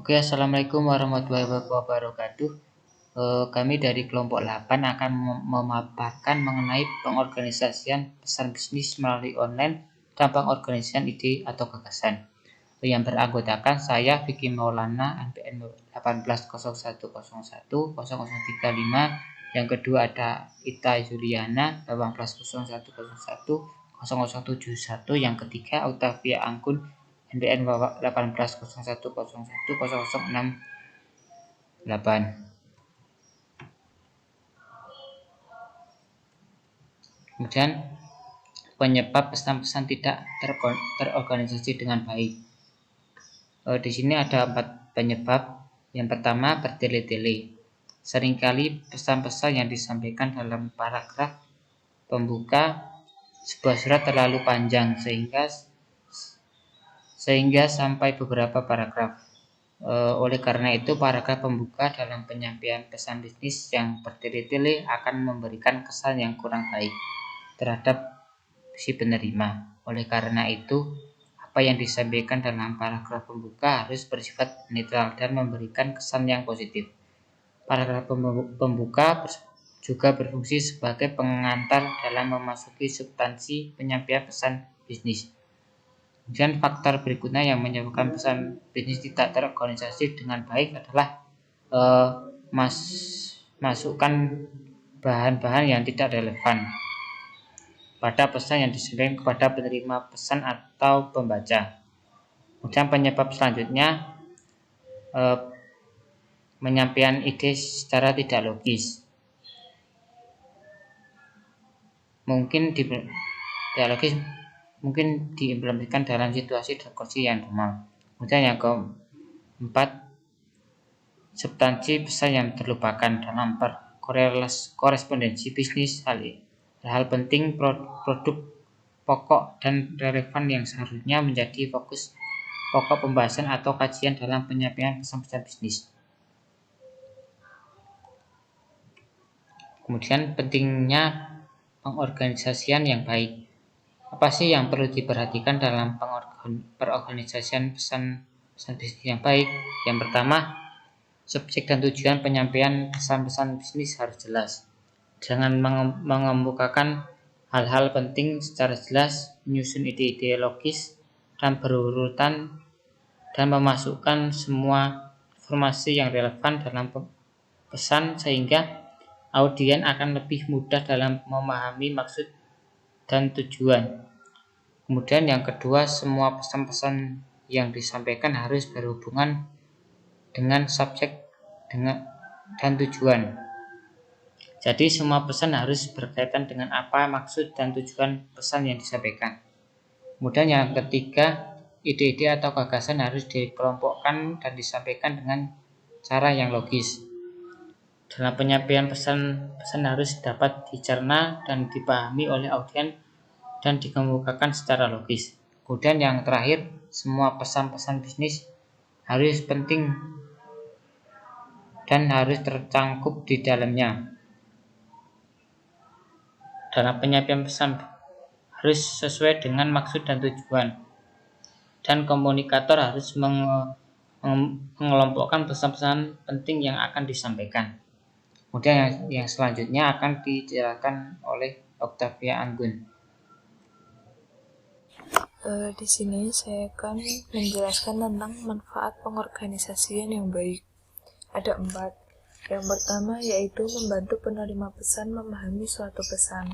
Oke, Assalamualaikum warahmatullahi wabarakatuh. Kami dari kelompok 8 akan memaparkan mengenai pengorganisasian pesan bisnis melalui online dan pengorganisasian ide atau gagasan. Yang beranggotakan saya Vicky Maulana NPN 1801010035. Yang kedua ada Ita Juliana 1801010071. Yang ketiga Octavia Anggun NPN 1801010068. Kemudian penyebab pesan-pesan tidak terorganisasi dengan baik. Di sini ada 4 penyebab. Yang pertama, bertele-tele. Seringkali pesan-pesan yang disampaikan dalam paragraf pembuka sebuah surat terlalu panjang sehingga sampai beberapa paragraf. Oleh karena itu, paragraf pembuka dalam penyampaian pesan bisnis yang bertele-tele akan memberikan kesan yang kurang baik terhadap si penerima. Oleh karena itu, apa yang disampaikan dalam paragraf pembuka harus bersifat netral dan memberikan kesan yang positif. Paragraf pembuka juga berfungsi sebagai pengantar dalam memasuki substansi penyampaian pesan bisnis. Kemudian faktor berikutnya yang menyebabkan pesan bisnis tidak terorganisasi dengan baik adalah masukkan bahan-bahan yang tidak relevan pada pesan yang disampaikan kepada penerima pesan atau pembaca. Kemudian penyebab selanjutnya menyampaikan ide secara tidak logis. Mungkin diimplementasikan dalam situasi dan kondisi yang normal. Kemudian yang keempat, substansi pesan yang terlupakan dalam korespondensi bisnis. Hal penting produk pokok dan relevan yang seharusnya menjadi fokus pokok pembahasan atau kajian dalam penyampaian pesan-pesan bisnis. Kemudian pentingnya pengorganisasian yang baik. Apa sih yang perlu diperhatikan dalam pengorganisasian pesan bisnis yang baik? Yang pertama, subjek dan tujuan penyampaian pesan-pesan bisnis harus jelas. Jangan mengemukakan hal-hal penting secara jelas, menyusun ide-ide logis dan berurutan, dan memasukkan semua informasi yang relevan dalam pesan sehingga audien akan lebih mudah dalam memahami maksud dan tujuan. Kemudian yang kedua, semua pesan-pesan yang disampaikan harus berhubungan dengan subjek dan tujuan. Jadi semua pesan harus berkaitan dengan apa maksud dan tujuan pesan yang disampaikan. Kemudian yang ketiga, ide-ide atau gagasan harus dikelompokkan dan disampaikan dengan cara yang logis. Dalam penyampaian pesan harus dapat dicerna dan dipahami oleh audien dan dikemukakan secara logis. Kemudian yang terakhir, semua pesan-pesan bisnis harus penting dan harus tercangkup di dalamnya. Dalam penyampaian pesan harus sesuai dengan maksud dan tujuan, dan komunikator harus mengelompokkan pesan-pesan penting yang akan disampaikan. Kemudian yang selanjutnya akan dijelaskan oleh Octavia Anggun. Di sini saya akan menjelaskan tentang manfaat pengorganisasian yang baik. Ada 4. Yang pertama yaitu membantu penerima pesan memahami suatu pesan.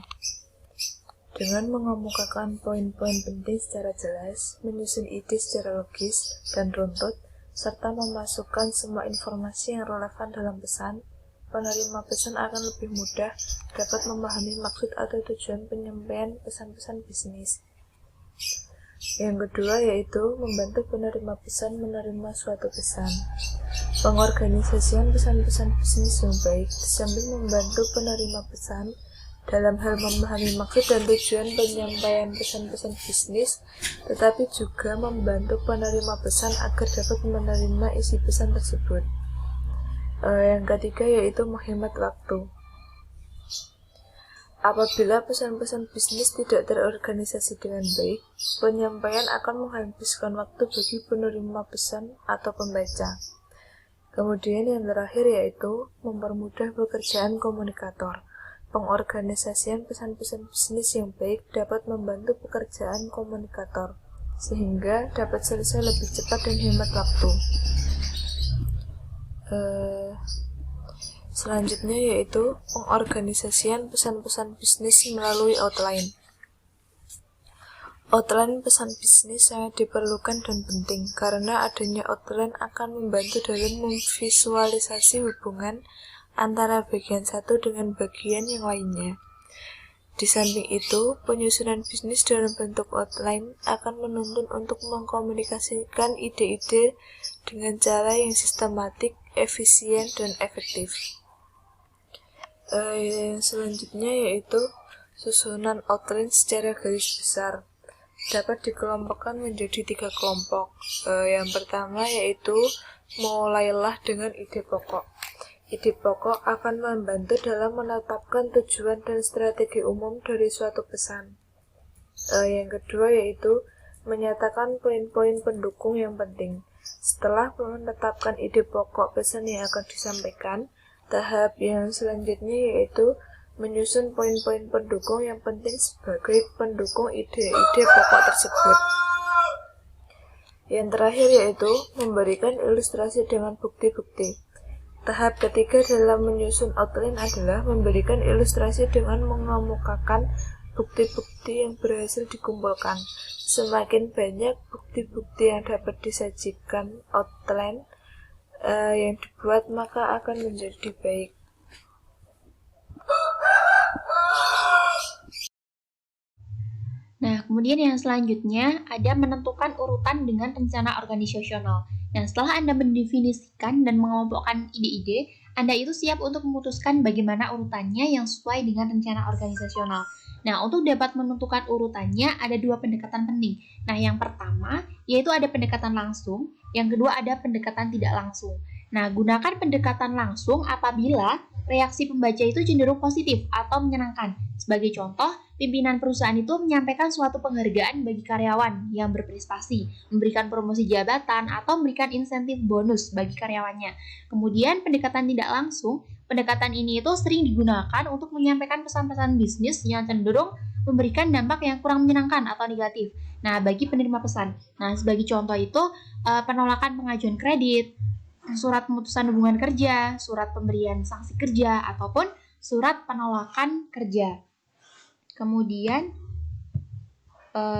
Dengan mengemukakan poin-poin penting secara jelas, menyusun ide secara logis dan runtut, serta memasukkan semua informasi yang relevan dalam pesan, penerima pesan akan lebih mudah dapat memahami maksud atau tujuan penyampaian pesan-pesan bisnis. Yang kedua yaitu membantu penerima pesan menerima suatu pesan. Pengorganisasian pesan-pesan bisnis yang baik sambil membantu penerima pesan dalam hal memahami maksud dan tujuan penyampaian pesan-pesan bisnis, tetapi juga membantu penerima pesan agar dapat menerima isi pesan tersebut. Yang ketiga yaitu menghemat waktu. Apabila pesan-pesan bisnis tidak terorganisasi dengan baik, penyampaian akan menghabiskan waktu bagi penerima pesan atau pembaca. Kemudian yang terakhir yaitu mempermudah pekerjaan komunikator. Pengorganisasian pesan-pesan bisnis yang baik dapat membantu pekerjaan komunikator, sehingga dapat selesai lebih cepat dan hemat waktu. Selanjutnya yaitu pengorganisasian pesan-pesan bisnis melalui outline. Outline pesan bisnis sangat diperlukan dan penting, karena adanya outline akan membantu dalam memvisualisasi hubungan antara bagian satu dengan bagian yang lainnya. Di samping itu, penyusunan bisnis dalam bentuk outline akan menuntun untuk mengkomunikasikan ide-ide dengan cara yang sistematik, efisien, dan efektif. Yang selanjutnya yaitu susunan outline secara garis besar. Dapat dikelompokkan menjadi 3 kelompok. Yang pertama yaitu mulailah dengan ide pokok. Ide pokok akan membantu dalam menetapkan tujuan dan strategi umum dari suatu pesan. Yang kedua yaitu menyatakan poin-poin pendukung yang penting. Setelah menetapkan ide pokok pesan yang akan disampaikan, tahap yang selanjutnya yaitu menyusun poin-poin pendukung yang penting sebagai pendukung ide-ide pokok tersebut. Yang terakhir yaitu memberikan ilustrasi dengan bukti-bukti. Tahap ketiga dalam menyusun outline adalah memberikan ilustrasi dengan mengemukakan bukti-bukti yang berhasil dikumpulkan. Semakin banyak bukti-bukti yang dapat disajikan outline yang dibuat, maka akan menjadi baik. Nah, kemudian yang selanjutnya ada menentukan urutan dengan rencana organisasional. Nah, setelah Anda mendefinisikan dan mengelompokkan ide-ide, Anda itu siap untuk memutuskan bagaimana urutannya yang sesuai dengan rencana organisasional. Nah, untuk dapat menentukan urutannya ada 2 pendekatan penting. Nah, yang pertama yaitu ada pendekatan langsung, yang kedua ada pendekatan tidak langsung. Nah, gunakan pendekatan langsung apabila reaksi pembaca itu cenderung positif atau menyenangkan. Sebagai contoh, pimpinan perusahaan itu menyampaikan suatu penghargaan bagi karyawan yang berprestasi, memberikan promosi jabatan, atau memberikan insentif bonus bagi karyawannya. Kemudian, pendekatan tidak langsung, pendekatan ini itu sering digunakan untuk menyampaikan pesan-pesan bisnis yang cenderung memberikan dampak yang kurang menyenangkan atau negatif. Nah, bagi penerima pesan. Nah, sebagai contoh itu, penolakan pengajuan kredit, surat pemutusan hubungan kerja, surat pemberian sanksi kerja, ataupun surat penolakan kerja. Kemudian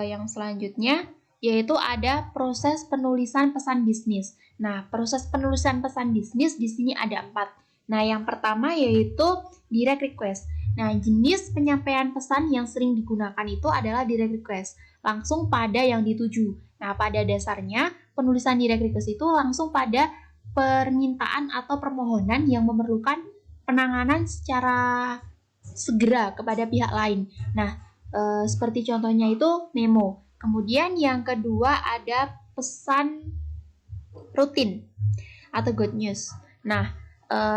yang selanjutnya yaitu ada proses penulisan pesan bisnis. Nah, proses penulisan pesan bisnis di sini ada 4. Nah, yang pertama yaitu direct request. Nah, jenis penyampaian pesan yang sering digunakan itu adalah direct request, langsung pada yang dituju. Nah, pada dasarnya penulisan direct request itu langsung pada permintaan atau permohonan yang memerlukan penanganan secara segera kepada pihak lain. Nah, seperti contohnya itu memo. Kemudian yang kedua ada pesan rutin atau good news. Nah,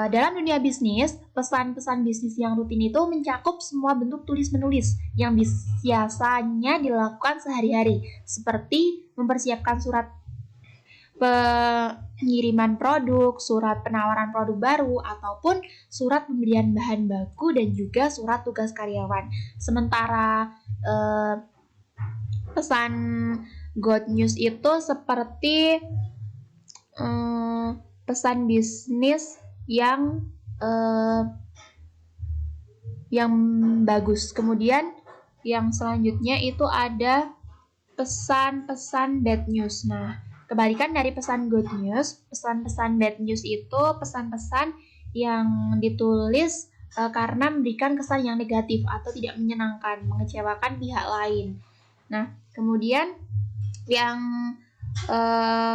dalam dunia bisnis, pesan-pesan bisnis yang rutin itu mencakup semua bentuk tulis-menulis yang biasanya dilakukan sehari-hari, seperti mempersiapkan surat pengiriman produk, surat penawaran produk baru, ataupun surat pemberian bahan baku dan juga surat tugas karyawan. Sementara pesan good news itu seperti pesan bisnis yang bagus. Kemudian yang selanjutnya itu ada pesan-pesan bad news. Nah, kebalikan dari pesan good news, pesan-pesan bad news itu pesan-pesan yang ditulis karena memberikan kesan yang negatif atau tidak menyenangkan, mengecewakan pihak lain. Nah, kemudian yang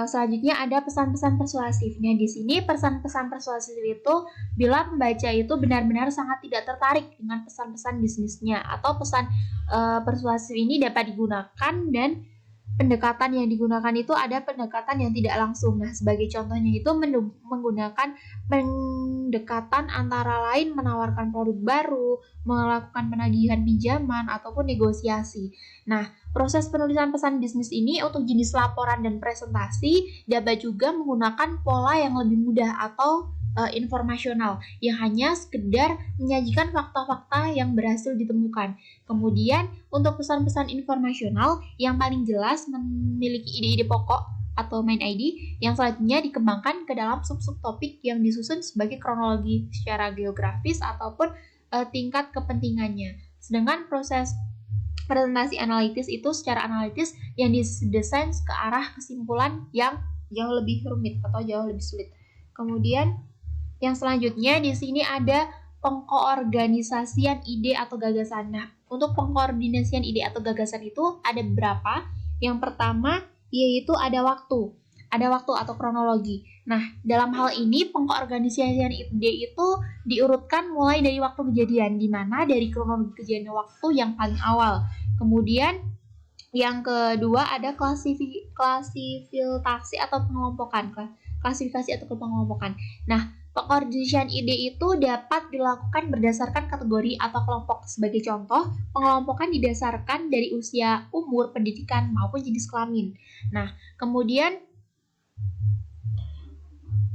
selanjutnya ada pesan-pesan persuasif. Nah, di sini pesan-pesan persuasif itu bila pembaca itu benar-benar sangat tidak tertarik dengan pesan-pesan bisnisnya, atau pesan persuasif ini dapat digunakan dan pendekatan yang digunakan itu ada pendekatan yang tidak langsung. Nah, sebagai contohnya itu menggunakan pendekatan antara lain menawarkan produk baru, melakukan penagihan pinjaman, ataupun negosiasi. Nah, proses penulisan pesan bisnis ini untuk jenis laporan dan presentasi dapat juga menggunakan pola yang lebih mudah atau informasional yang hanya sekedar menyajikan fakta-fakta yang berhasil ditemukan. Kemudian untuk pesan-pesan informasional yang paling jelas memiliki ide-ide pokok atau main ID yang selanjutnya dikembangkan ke dalam sub-sub topik yang disusun sebagai kronologi secara geografis ataupun tingkat kepentingannya. Sedangkan proses presentasi analitis itu secara analitis yang didesain ke arah kesimpulan yang jauh lebih rumit atau jauh lebih sulit. Kemudian yang selanjutnya di sini ada pengkoordinasian ide atau gagasan. Nah, untuk pengkoordinasian ide atau gagasan itu ada beberapa. Yang pertama yaitu ada waktu atau kronologi. Nah, dalam hal ini pengkoordinasian ide itu diurutkan mulai dari waktu kejadian, di mana dari kronologi kejadian waktu yang paling awal. Kemudian yang kedua ada klasifikasi atau pengelompokan. Klasifikasi atau pengelompokan. Nah, pengkoordinasian ide itu dapat dilakukan berdasarkan kategori atau kelompok. Sebagai contoh, pengelompokan didasarkan dari usia, umur, pendidikan, maupun jenis kelamin. Nah, kemudian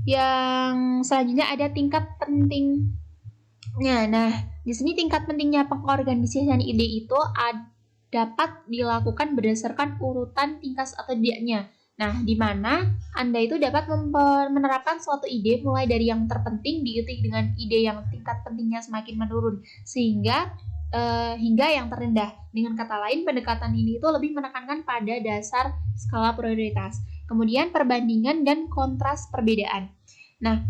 yang selanjutnya ada tingkat pentingnya. Nah, di sini tingkat pentingnya pengorganisasian ide itu dapat dilakukan berdasarkan urutan tingkat atau tidaknya. Nah, di mana Anda itu dapat menerapkan suatu ide mulai dari yang terpenting diikuti dengan ide yang tingkat pentingnya semakin menurun hingga yang terendah. Dengan kata lain, pendekatan ini itu lebih menekankan pada dasar skala prioritas. Kemudian perbandingan dan kontras perbedaan. Nah,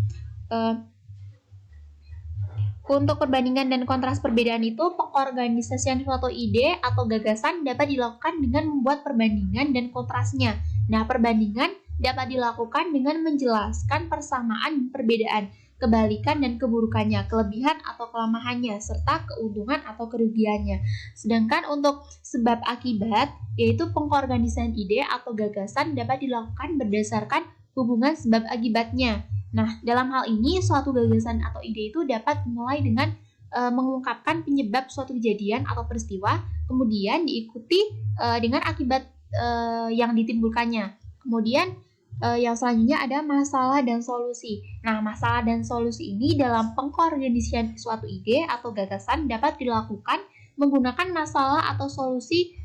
untuk perbandingan dan kontras perbedaan itu, pengorganisasian suatu ide atau gagasan dapat dilakukan dengan membuat perbandingan dan kontrasnya. Nah, perbandingan dapat dilakukan dengan menjelaskan persamaan perbedaan, kebalikan dan keburukannya, kelebihan atau kelemahannya, serta keuntungan atau kerugiannya. Sedangkan untuk sebab akibat, yaitu pengorganisasian ide atau gagasan dapat dilakukan berdasarkan hubungan sebab akibatnya. Nah, dalam hal ini, suatu gagasan atau ide itu dapat dimulai dengan mengungkapkan penyebab suatu kejadian atau peristiwa, kemudian diikuti dengan akibat yang ditimbulkannya. Kemudian yang selanjutnya ada masalah dan solusi. Nah, masalah dan solusi ini dalam pengkoordinasian suatu ide atau gagasan dapat dilakukan menggunakan masalah atau solusi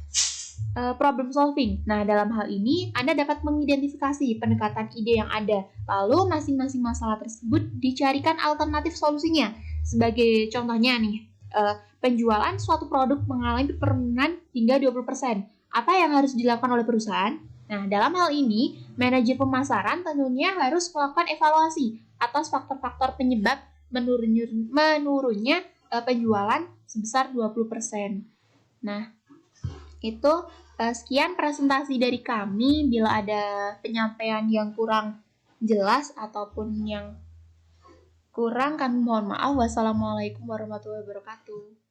problem solving. Nah, dalam hal ini Anda dapat mengidentifikasi pendekatan ide yang ada, lalu masing-masing masalah tersebut dicarikan alternatif solusinya. Sebagai contohnya nih, penjualan suatu produk mengalami penurunan hingga 20%. Apa yang harus dilakukan oleh perusahaan? Nah, dalam hal ini, manajer pemasaran tentunya harus melakukan evaluasi atas faktor-faktor penyebab menurunnya penjualan sebesar 20%. Nah, itu sekian presentasi dari kami. Bila ada penyampaian yang kurang jelas ataupun yang kurang, kami mohon maaf. Wassalamualaikum warahmatullahi wabarakatuh.